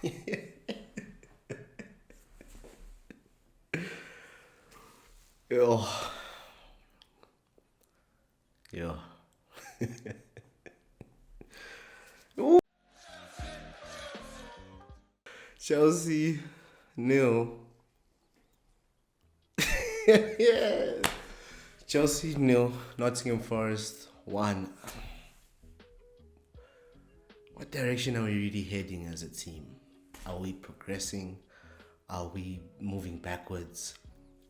Yo, yo. Chelsea nil. Yeah. Chelsea nil. Nottingham Forest 1. What direction are we really heading as a team? Are we progressing? Are we moving backwards?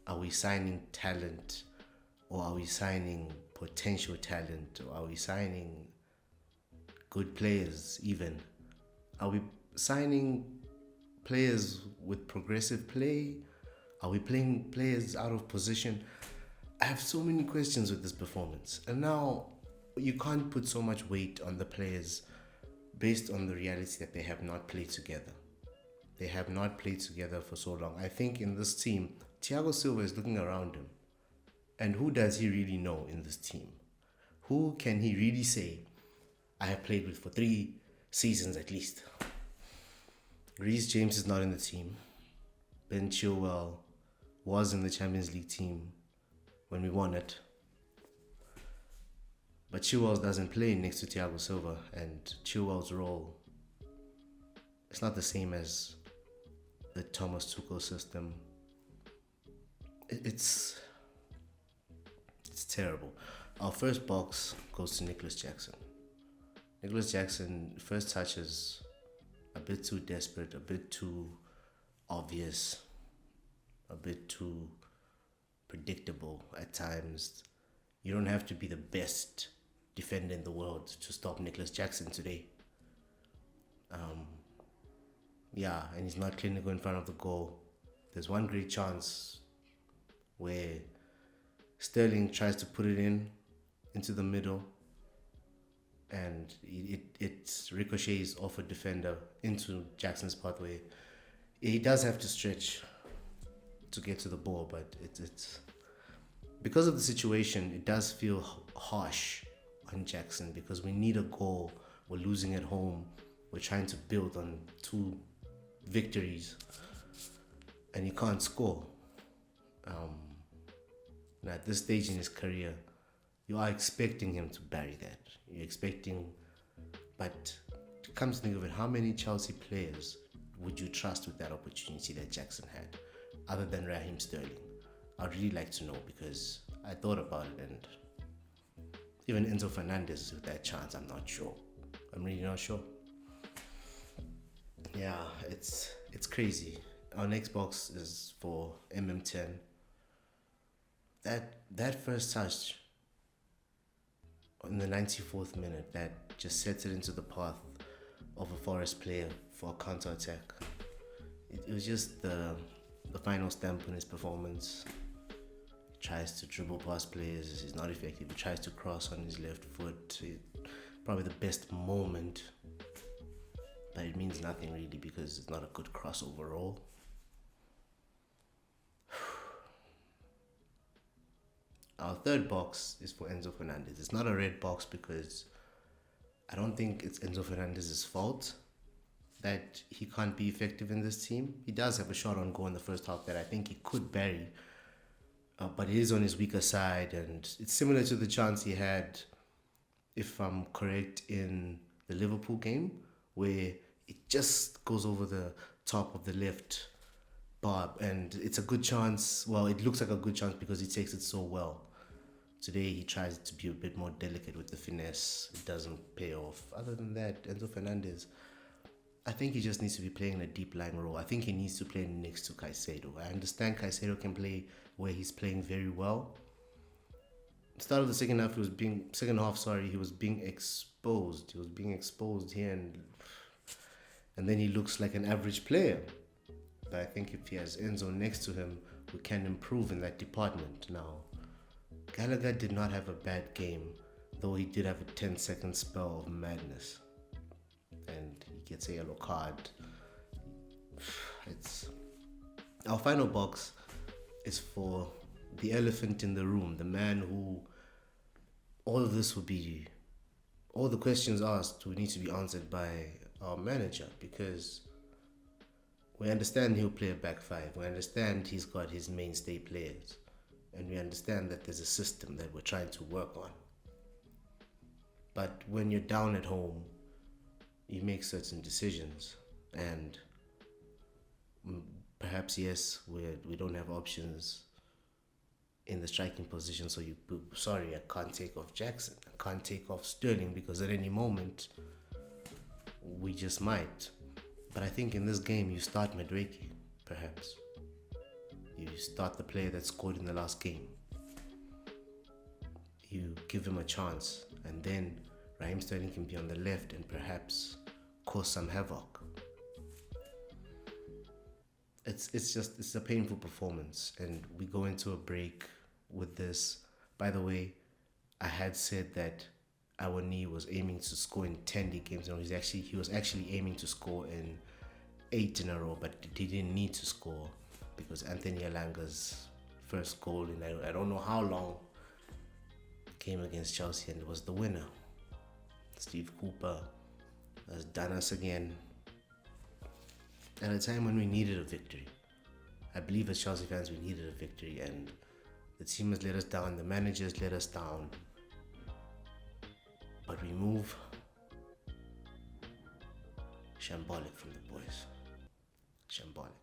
Are we signing talent? Or are we signing potential talent? Or are we signing good players even? Are we signing players with progressive play? Are we playing players out of position? I have so many questions with this performance. And now you can't put so much weight on the players based on the reality that they have not played together. They have not played together for so long. I think in this team, Thiago Silva is looking around him. And who does he really know in this team? Who can he really say, I have played with for 3 seasons at least? Reece James is not in the team. Ben Chilwell was in the Champions League team when we won it. But Chilwell doesn't play next to Thiago Silva, and Chilwell's role is not the same as the Thomas Tuchel system. It's terrible. Our first box goes to Nicholas Jackson. Nicholas Jackson, first touches a bit too desperate, a bit too obvious, a bit too predictable at times. You don't have to be the best defender in the world to stop Nicholas Jackson today. And he's not clinical in front of the goal. There's one great chance where Sterling tries to put it into the middle, and it ricochets off a defender into Jackson's pathway. He does have to stretch to get to the ball, but it's because of the situation, it does feel harsh on Jackson because we need a goal. We're losing at home. We're trying to build on 2 victories, and he can't score. And at this stage in his career, you are expecting him to bury that. You're expecting, but come to think of it, how many Chelsea players would you trust with that opportunity that Jackson had, other than Raheem Sterling? I'd really like to know, because I thought about it, and even Enzo Fernandez with that chance, I'm not sure. I'm really not sure. Yeah, it's crazy. Our next box is for MM10. That first touch in the 94th minute, that just sets it into the path of a Forest player for a counter attack. It was just the final stamp on his performance. He tries to dribble past players, he's not effective. He tries to cross on his left foot. Probably the best moment, but it means nothing really because it's not a good cross overall. Our third box is for Enzo Fernandez. It's not a red box because I don't think it's Enzo Fernandez's fault that he can't be effective in this team. He does have a shot on goal in the first half that I think he could bury, but it is on his weaker side, and it's similar to the chance he had, if I'm correct, in the Liverpool game, where it just goes over the top of the left bar, and it's a good chance. Well, it looks like a good chance because he takes it so well. Today he tries to be a bit more delicate with the finesse. It doesn't pay off. Other than that, Enzo Fernandez, I think he just needs to be playing in a deep line role. I think he needs to play next to Caicedo. I understand Caicedo can play where he's playing very well. Start of the second half, he was being exposed. He was being exposed here, and then he looks like an average player. But I think if he has Enzo next to him, we can improve in that department. Now, Gallagher did not have a bad game, though he did have a 10-second spell of madness, and he gets a yellow card. Our final box is for the elephant in the room, the man who all the questions asked will need to be answered by our manager, because We understand he'll play a back five. We understand he's got his mainstay players. And we understand that there's a system that we're trying to work on. But when you're down at home, you make certain decisions. And perhaps, yes, we don't have options in the striking position. So I can't take off Jackson. I can't take off Sterling because at any moment, we just might. But I think in this game, you start Madueke, perhaps. You start the player that scored in the last game. You give him a chance, and then Raheem Sterling can be on the left and perhaps cause some havoc. It's a painful performance, and we go into a break with this. By the way, I had said that Awoniyi was aiming to score in 10 league games. No, he was actually aiming to score in 8 in a row, but he didn't need to score because Anthony Elanga's first goal in I don't know how long came against Chelsea, and it was the winner. Steve Cooper has done us again at a time when we needed a victory. I believe as Chelsea fans we needed a victory, and the team has let us down, the manager has let us down, but we move shambolic from the boys. Shambolic.